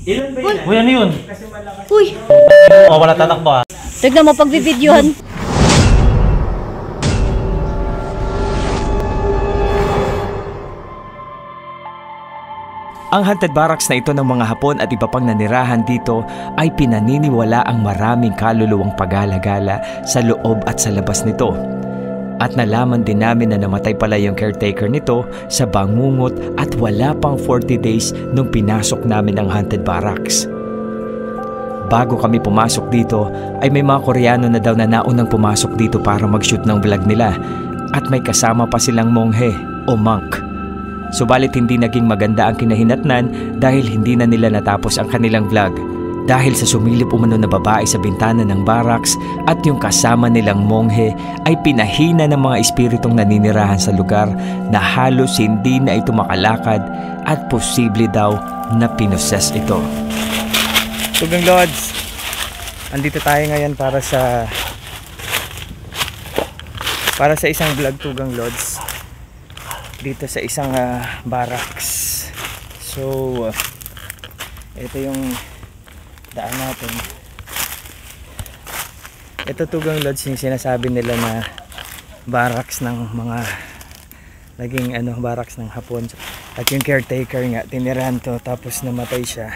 Ilan ba yun? Uy, ano yun? Kasi malakas. Uy! Oh, wala tatakbo ah. Tignan mo pagbibidyohan. Ang haunted barracks na ito ng mga Hapon at iba pang nanirahan dito ay pinaniniwala ang maraming kaluluwang pagala-gala sa loob at sa labas nito. At nalaman din namin na namatay pala yung caretaker nito sa bangungot at wala pang 40 days nung pinasok namin ang haunted barracks. Bago kami pumasok dito ay may mga Koreano na daw na naunang pumasok dito para mag-shoot ng vlog nila at may kasama pa silang monghe o monk. Subalit hindi naging maganda ang kinahinatnan dahil hindi na nila natapos ang kanilang vlog dahil sa sumilip umano na babae sa bintana ng barracks at yung kasama nilang monghe ay pinahina ng mga espiritong naninirahan sa lugar na halos hindi na ito makalakad at posible daw na pinoses ito. Tugang Lods, andito tayo ngayon para sa isang vlog, Tugang Lods, dito sa isang barracks. So ito yung daan natin. Ito, Tugang Lods, yung sinasabi nila na barracks ng mga naging barracks ng Hapon. At yung caretaker nga tinirahan to tapos namatay siya.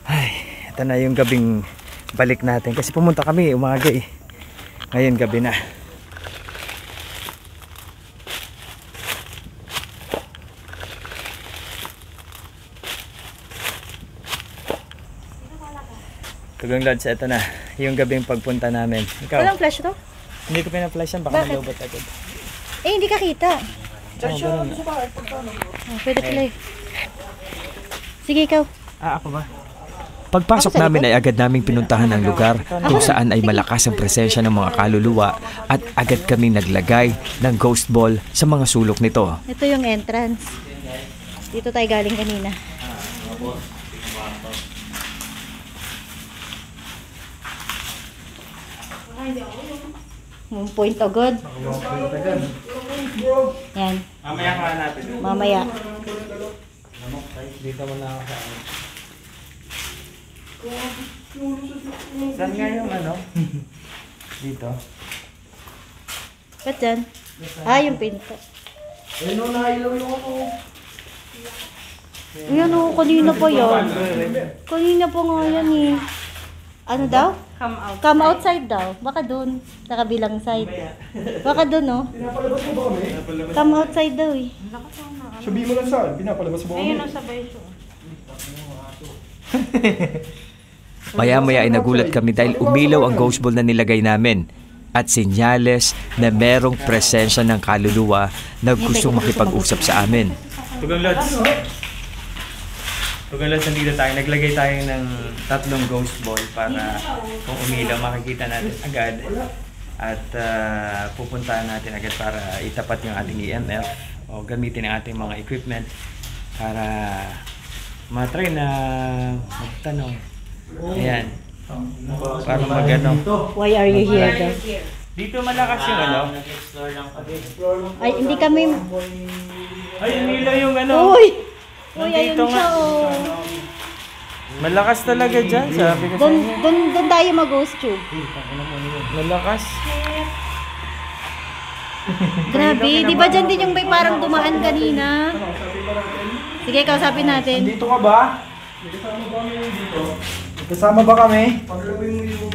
Ay, ito na yung gabing balik natin kasi pumunta kami umaga eh. Ngayon gabi na. Tugang Lods, ito na yung gabing pagpunta namin. Ikaw? Walang flash to? Hindi ko pinaplasyan, baka Bakit? malobot agad. Eh, hindi ka kita. Pwede pala eh. Sige, ikaw. Ako ba? Pagpasok namin ay agad naming pinuntahan ang lugar kung saan ay malakas ang presensya ng mga kaluluwa at agad kaming naglagay ng ghost ball sa mga sulok nito. Ito yung entrance. Dito tayo galing kanina. Point agad. Yan. Mamaya ka natin. Mamaya. Dito mo na ako sa Saan nga yung dito? Ba't dyan? Yung pinto. Ayun o, nailaw yung Ayan o, kanina pa yan. Kanina pa nga yan eh. Ano daw? Come outside daw. Baka dun. Sa kabilang side. Baka dun oh. Pinapalabas mo ba kami? Come outside daw eh. Sabihin mo lang saan, pinapalabas mo ba kami? Ayun o, sabay siya. Maya-maya ay nagulat kami dahil umilaw ang ghost ball na nilagay namin at senyales na merong presensya ng kaluluwa na gustong makipag-usap sa amin. Tugang Lods. Tugang Lods, nandito tayo. Naglagay tayo ng 3 ghost ball para kung umilaw makikita natin agad. At pupuntahan natin agad para itapat yung ating EMF o gamitin ang ating mga equipment para matry na magtanong. Ayan. Para magano. Why are you here daw? Dito malakas yung Ay, hindi kami... Ay, umilaw yung Uy! Uy, Nandito ayun siya nga. oh. Malakas talaga dyan, sabi ko sa Doon inyo. tayo mag-ghost tube. Malakas. Grabe, di ba dyan din yung may parang dumaan kanina? Sige, kausapin natin. Dito ka ba? May kasama ba kami dito? May kasama ba kami? Paglalawin mo yung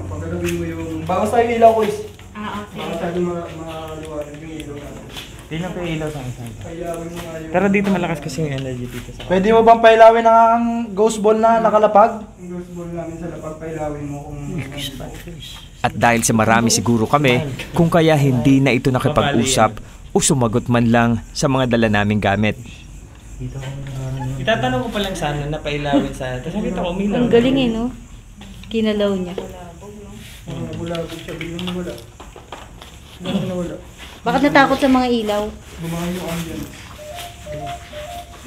paglalawin mo yung... Bawas tayo ilaw ko is. Okay. Bawas tayo maliwanag yung ilaw natin. Di lang kayo ilaw sa isang. Pailawin mo nga yung... Pero dito malakas kasi yung energy dito sa Pwede mo bang pailawin ang ghost ball na nakalapag? Yung ghost ball namin sa lapag, pailawin mo kung... At dahil sa marami siguro kami kung kaya hindi na ito nakipag-usap o sumagot man lang sa mga dala naming gamit. Itatanong ko pa lang sana na pailawin sa... Tapos nakita ko umilaw. Ang galing eh, no? Kinalaw niya. Bulabog siya, biglang nawala. Biglang nawala. Bakit natakot sa mga ilaw? Bumahan yung ambience.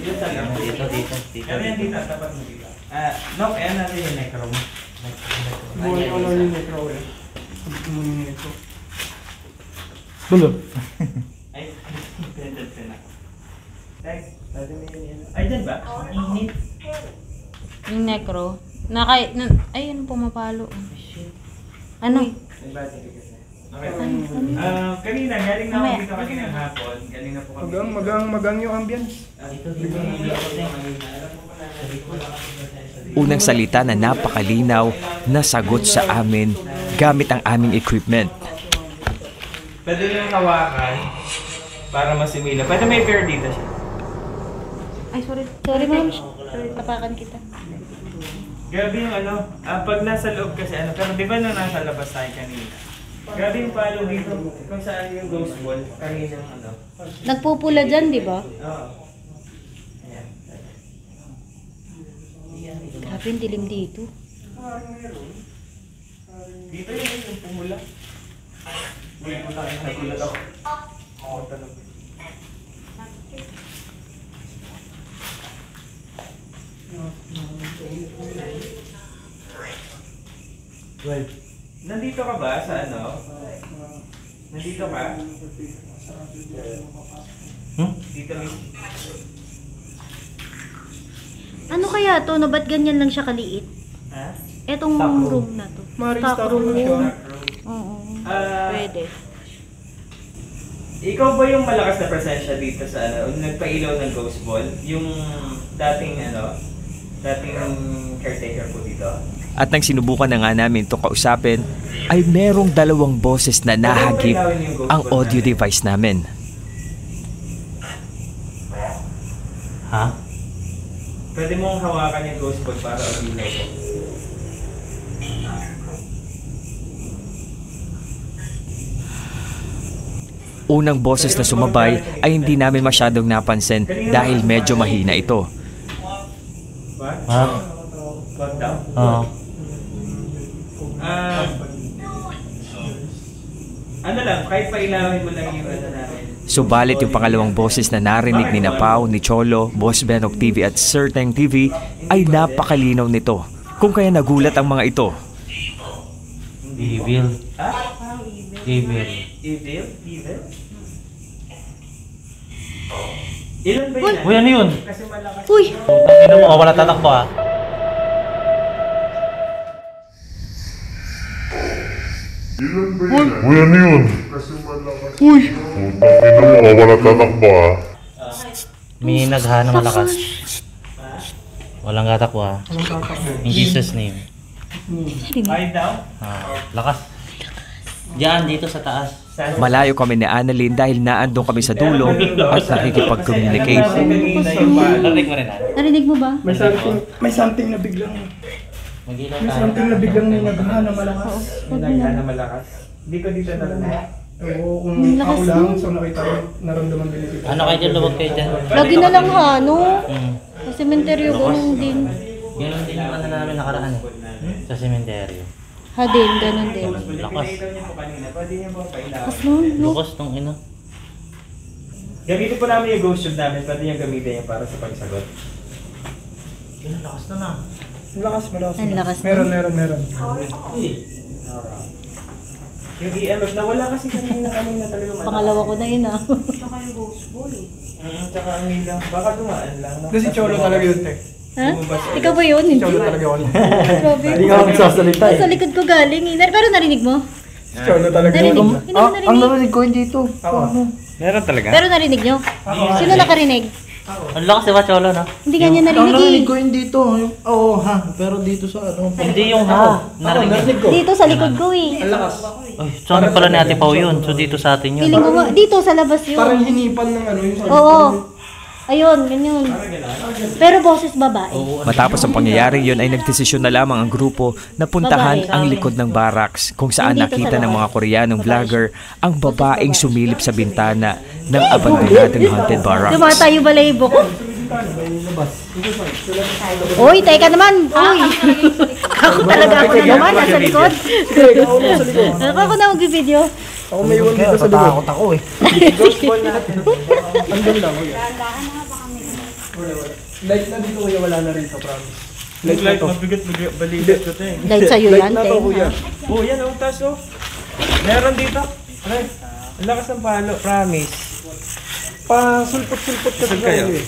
Dito. Dito, tapat mo dito. No, kaya natin yung necrom. Bumahan yung necro eh. Sabi ko muna yung necro. Bulo. Ay, printed ka na. Ay, dyan ba? Init. Yung necro. Ayun, pumapalo. Ano? Okay. Kanina, galing na ako dito kanina hapon. Kanina po kami. Magang yung ambience. Unang salita na napakalinaw na sagot sa amin gamit ang aming equipment. Pwede yung hawakan para masimila. Pwede may pair dito siya. Ay, sorry. Sorry, ma'am. Sorry, tapakan kita. Grabe yung pag nasa loob kasi pero di ba nung nasa labas tayo kanina? Grabe yung palo dito. Kung saan yung ghost ball, kanina Nagpupula dyan, di ba? Oo. Ayan. Grabe yung dilim dito. Dito yung pumula. May pula kayo, nagulat ako. Ako talaga. Well, nandito ka ba sa Nandito ka? Dito mismo. Ano kaya to? No, ba't ganyan lang siya kaliit? Ha? Etong Stock room na to. Maring Stock stock room siya. Oo. Ah, Pwede. Ikaw ba yung malakas na presensya dito sa nagpailaw ng ghost ball? Yung dating caretaker po dito? At nang sinubukan na nga namin itong kausapin, ay merong dalawang boses na nahagip ang audio device namin. Ha? Pwede mong hawakan yung ghost ball para umilaw ko. Unang boses na sumabay ay hindi namin masyadong napansin dahil medyo mahina ito. What? Ha? What daw? Oo. Ano lang, kahit pailawin mo lang yung namin. Subalit yung pangalawang boses na narinig ni Napao, ni Cholo, Boss Benok TV at Sir Teng TV ay napakalinaw nito. Kung kaya nagulat ang mga ito. Evil. Ha? Evil. Evil? Evil? Ilan ba yun? Uy, ano yun? Kasi malakas. Uy! Tangina mo, wala tatakbo ah. Uy, ano yun? Uy! Putang ina mo, wala tatakbo ah. May naghana malakas. Walang tatakbo ah. In Jesus name. Ay daw? Lakas. Diyan, dito sa taas. Malayo kami ni Annalyn dahil naandun kami sa dulo at nakikipag-communicate. Narinig mo rin ah. Narinig mo ba? May something na biglang Mag-ilaw may tayo. something na biglang naghahana malakas. May naghana malakas. Hindi ko dito narinig. Oo, kung Lakas ako lang, mo. so nakita ko, naramdaman din ito. Ano kayo dyan? Lubog kayo dyan? Lagi na lang ha, no? Hmm. Sa sementeryo, ganun din. Ganun din yung ano namin nakaraan eh. Sa sementeryo. Ha din, ganun din. Lakas. Pinailaw niyo po kanina. Pwede niyo po pailawin. Tapos nun, no? Lukas tong ina. Gamitin po namin yung ghost tube namin. Pwede niyo gamitin yan para sa pagsagot. Ganun, lakas na na. Ang lakas, malakas. Ang lakas na. Meron. Yung EMF na wala kasi kanina talaga malakas. Pangalawa ko na yun ah. Tsaka ang ilaw. Baka dumaan lang. No? Kasi Cholo talaga yun, Tek. Ha? Ikaw ba yun? Hindi. Cholo talaga yun. Grabe. Hindi nga ako nagsasalita eh. Sa likod ko galing eh. Pero narinig mo? Cholo talaga Narinig mo? yun. Hindi mo narinig. narinig ko hindi ito. Ako. Meron talaga? Pero narinig nyo? Sino nakarinig? Ang lakas diba, Cholo, no? Hindi ganyan narinig eh. ko hindi ito. Oo ha, pero dito sa ano. Hindi yung ha. Narinig. ko. Dito sa likod ko eh. Ang lakas. Ay, saan pala ni Ate Pao yun? So dito sa atin yun. Feeling ko nga, dito sa labas yun. Parang hinipan ng ano yung Oo. Ayun, ganyan. Pero boses babae. Matapos ang pangyayari yun ay nagdesisyon na lamang ang grupo na puntahan Babae. ang likod ng barracks kung saan Nandito nakita sa ng labas. mga Koreanong Babae vlogger ang babaeng babae. sumilip sa bintana ng abandonadong haunted barracks. Tumatayo balahibo ko. Uy, teka naman. Uy. Ako talaga ako na naman, nasa likod. Ako na mag-video. Ako may iwan dito sa dugo. ako eh. Ang ganda ko yan. Light na dito kuya, wala na rin sa promise. Light na to. mabigat baligat ko eh. Dahil sa'yo Light yan, na to Teng. kuya. Oh, yan ang taas oh. Meron dito. Ay, ang lakas ng palo, promise. pasulpot-sulpot kasi Saan kayo? eh.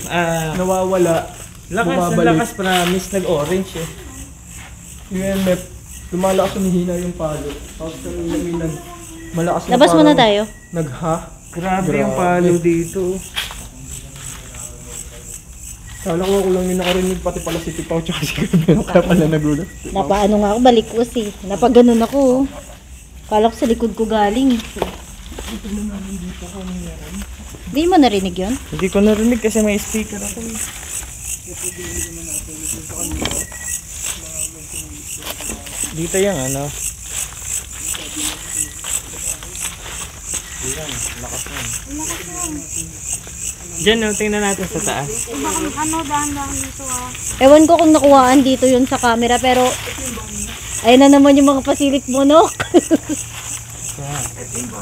Nawawala. Lakas, Bumabalik. lakas promise, nag-orange eh. Yung MF, lumalakas humihina yung palo. Tapos kanina may malakas na Labas muna parang tayo. Nagha. Grabe yung palo dito. Kala ko lang yung nakarinig pati pala si Tipaw tsaka si Gabriel. Kaya pala nagulat. Napaano nga ako, balikos eh. Napaganon ako. Kala ko sa likod ko galing. Hindi mo narinig yun? Hindi ko narinig kasi may speaker ako. Dito yung ano. Yan, lakas na. Diyan, no, tingnan natin sa taas. Ewan ko kung nakuhaan dito yun sa camera, pero ayun na naman yung mga pasilip mo, no?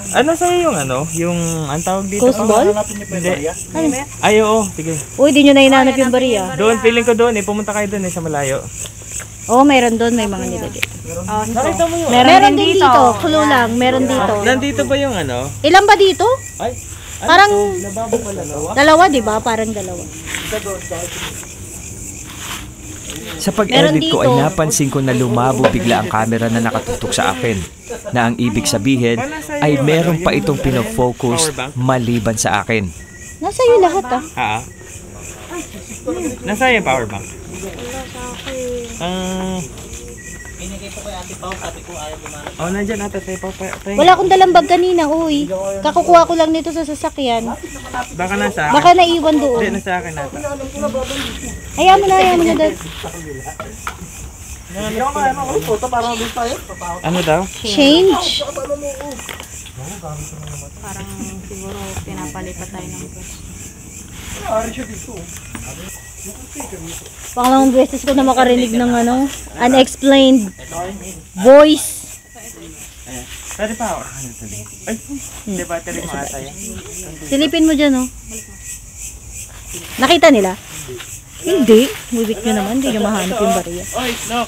Ano sa'yo yung ano? Yung, ang tawag dito? Ghost ball? Hindi. Ay, oo, sige. Uy, di nyo na hinanap yung bariya. Doon, feeling ko doon eh. Pumunta kayo doon eh, sa malayo. Oo, meron doon, may mga nilagay. Nakita mo yun? Meron din dito, clue lang, meron dito. Nandito ba yung ano? Ilan ba dito? Ay, ano Parang to? Lababo pala to. dalawa, di ba? Parang dalawa. Sa Meron pag-edit ko ay dito. napansin ko na lumabo bigla ang camera na nakatutok sa akin. Na ang ibig sabihin ay meron pa itong pinofocus maliban sa akin. Nasa iyo lahat ah. Ha? Nasaan yung power bank? Binigay po kay Ate Pao, sabi ko ayaw bumanat. Oh, nandyan ata tayo pa. Wala akong dalang bag kanina, uy. Kakukuha ko lang nito sa sasakyan. Baka nasa akin. Baka naiwan Hindi, doon. nasa akin nata. Hayaan mo na doon. Ano daw? Change. Parang siguro pinapalipat tayo ng bus. Pangalawang beses ko na makarinig ng ano, unexplained voice. Pwede pa ako. Ano ito din? Ay, hindi battery mo ata yan. Silipin mo dyan, oh. Nakita nila? Hindi. Mubik nyo naman, hindi nyo mahanap yung bariya. Oy, no.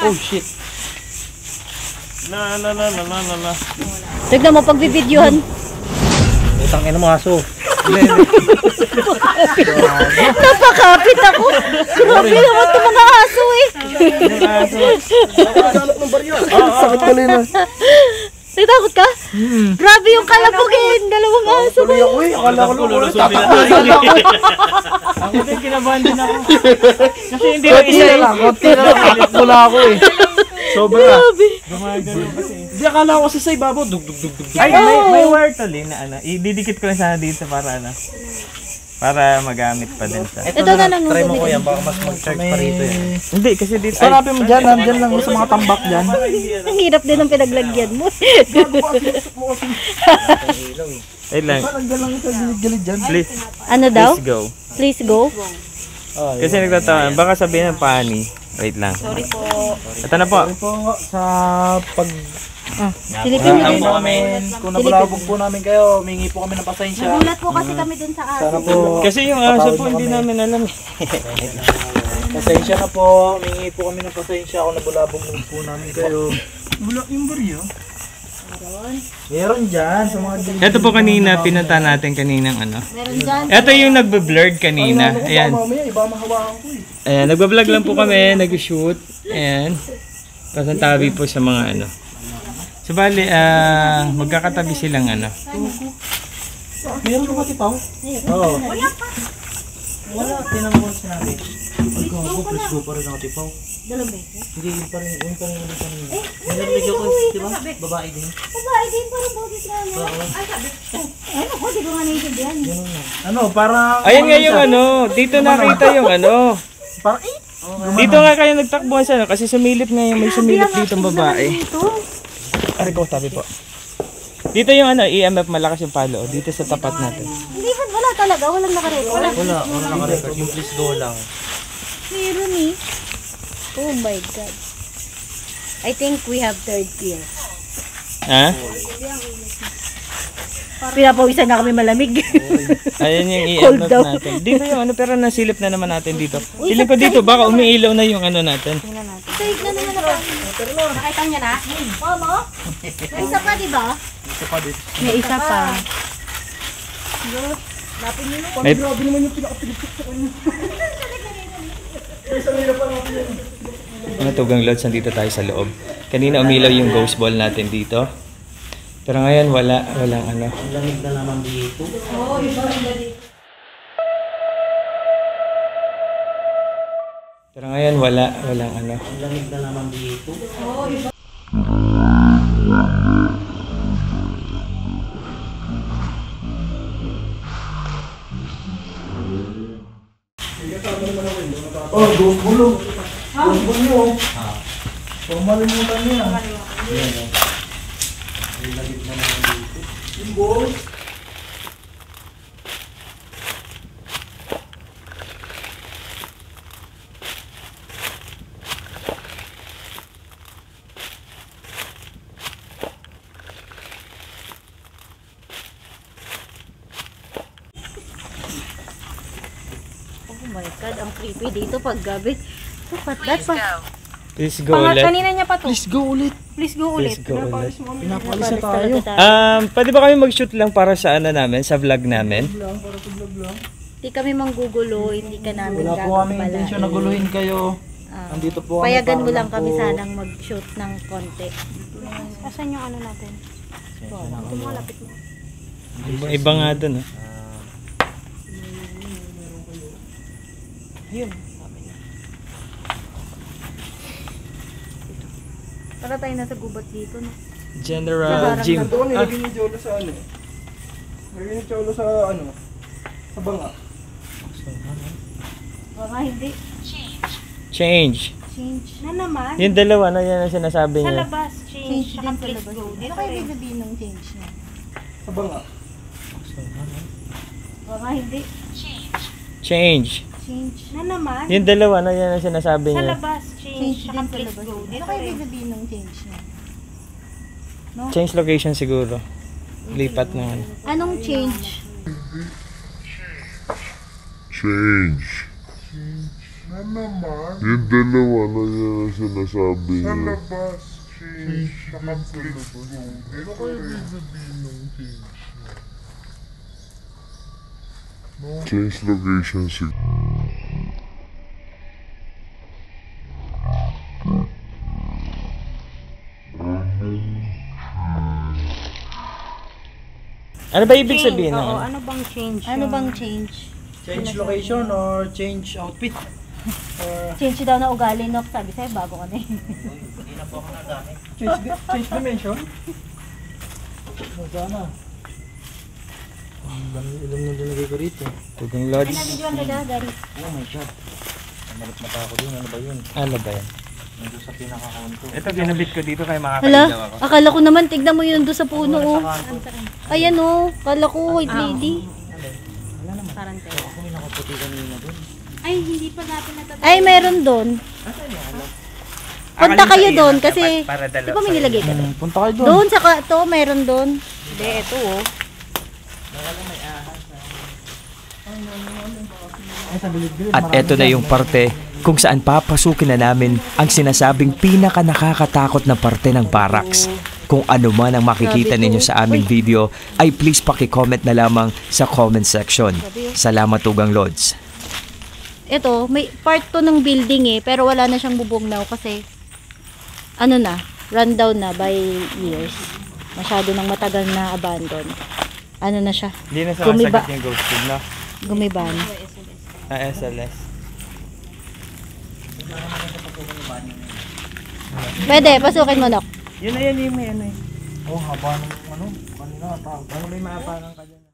Oh, shit. Na. Tignan mo, pagbibidyohan. Utang ina mo aso. Napakapit ako. Grabe naman ito mga aso eh. Sakit tuloy na. Nagtakot ka? Grabe yung kalabugin. Dalawang aso. Tuloy ako eh. Akala ko lang. Ako din kinabahan din ako. Kasi hindi lang isa eh. Konti na lang. Tatakbo na ako eh. Sobra. Grabe. Gumagano kasi. Hindi akala ko kasi sa ibaba. Dug. Ay, may wire tol eh na ano. Ididikit ko lang sana dito para ano. Para magamit pa din sa. Ito na lang. Try mo ko yan, baka mas mag-charge pa rito yan. Hindi, kasi dito. Sarapin mo dyan. Nandyan lang sa mga tambak dyan. Ang hirap din ng pinaglagyan mo. Wait lang. Nandyan lang sa gilid dyan. Please, Ano daw? let's go. Please go. Kasi nagtatawa. Baka sabihin ng pani. Wait lang. Sorry po. Ito na po. Sorry po sa pag... Silipin nyo din. Kung nabalabog po namin kayo, mingi po kami ng pasensya. Nagulat po kasi kami dun sa aso. Sana po, Kasi yung aso po hindi namin alam eh. pasensya na po. Mingi po kami ng pasensya kung nabalabog po namin kayo. Bulak yung baryo. Meron dyan sa mga gilid. Ito po kanina, pinunta natin kaninang ano. Meron dyan. Ito yung nagbe-blurred kanina. Ayan. Mamaya, iba mahawakan ko eh. Ayan, nagbablog lang po kami, nag-shoot. Ayan. Pasantabi po sa mga ano. So bali, magkakatabi silang ano. Meron ka pati Pao? Oo. Wala, tinamon sinabi. Go pa rin ako tipaw. Dalawang beses. Hindi, yun pa rin ulit pa rin. Nilagay ko, di ba? Babae din. Babae din, parang boses lang. Ay, sabi. Ano ko, di ko nga naiintindihan. Ano, parang... Ayan nga yung ano, dito nakita yung ano. Parang, Dito nga kayo nagtakbuhan sa ano, kasi sumilip nga yung may sumilip dito ang babae. Ari ko, tabi po. Dito yung ano, EMF malakas yung palo, dito sa tapat natin. Hindi ba, wala talaga, walang nakarecord. Wala naka-record. Yung please go lang. Meron eh. Oh my God. I think we have third gear. Ha? Pinapawisan na kami malamig. Ayan yung Cold EMF daw. natin. Dito yung ano, pero nasilip na naman natin dito. Feeling ko dito, baka umiilaw na yung ano natin. Safe na naman ako. Nakita niya na? Mama? May isa pa, di ba? isa pa dito. May isa pa. May, Grabe naman yung pinaka-pilipit sa kanya. mga tugang lods, nandito tayo sa loob. Kanina umilaw yung ghost ball natin dito. Pero ngayon walang ano. Ang lamig na naman dito. Pero ngayon walang ano. Ang lamig na naman dito. Oh, ghost bulo. Ghost bulo. Huwag malimutan niya. Yung boy. Oh my God, ang creepy dito pag gabi. Look at that. Please go ulit. Kanina niya pa to. Please go ulit. Please go ulit. Please go ulit. Pinapalis na tayo. Pwede ba kami mag-shoot lang para sa ano namin, sa vlog namin? Hindi kami manggugulo, hindi ka namin Wala po kami intensyon na guluhin kayo. Andito po kami Payagan mo para lang kami po- sanang mag-shoot ng konti. Asan yung ano natin? Malapit mo. Iba nga dun. Para tayo nasa gubat dito, no? General Sa Jim. Ito ko nilagay ni Jolo sa ano. Nilagay ni Jolo sa ano. Sa banga. Baka hindi. Change. Change. Na naman. Yung dalawa na yan ang sinasabi Sa niya. labas, Change change. din Saka sa please labas. go. Ano Dito kayo kayo. sabihin ng change niya? Sa banga. Baka hindi. Change. Change. Na naman. Yung dalawa na yan ang sinasabi Sa niya. labas, Change change. din Saka sa please labas. go. Ano Dito kayo kayo. sabihin ng change niya? Change location siguro. Lipat na ano. Anong change? Change. Na naman? Yung dalawa na yan ang sinasabi niya. Sa labas, change. Saka please go. Ano kayo sabihin ng change? Change location siguro. Ano ba ibig sabihin ng Oo, ano? ano bang change? Ano bang change? Change location or change outfit? Change daw na ugali, no? Sabi sa'yo, bago ka na eh. Hindi na po ako nagamit. Change dimension? Sana. Ang dami ilang na dinagay ko rito. Tugang Lods. Pinabidyoan ka na, Gary. Oh my God. Namarot mata ako dun. Ano ba yun? Ano ba yan? Nandun sa pinaka-konto. Ito, ginabit ko dito kaya Hala, makakailaw ako. akala ko naman, tignan mo yun doon sa puno, oh. Ayan, oh. Akala ko, white lady. Tarantela. Ako may nakaputi kanina dun. Ay, hindi pa natin natatapos. Ay, meron doon. Punta kayo doon kasi, di ba may nilagay ka doon? Punta kayo doon. Doon sa to, meron doon. Hindi, ito oh. At eto na yung parte kung saan papasukin na namin ang sinasabing pinaka nakakatakot na parte ng barracks. Kung ano man ang makikita ninyo sa aming video ay please paki-comment na lamang sa comment section. Salamat Tugang Lods. Ito, may part to ng building eh, pero wala na siyang bubong now kasi ano na, run down na by years. Masyado nang matagal na abandon. Ano na siya? Hindi na Gumiba. sumasagot yung ghost tube, no? Gumiban. SLS. Pwede, pasukin mo, Nok. Yun na yan, yung may ano eh. Oh, haba ng ano. Kanina, tawag. Ano may maapangan ka dyan?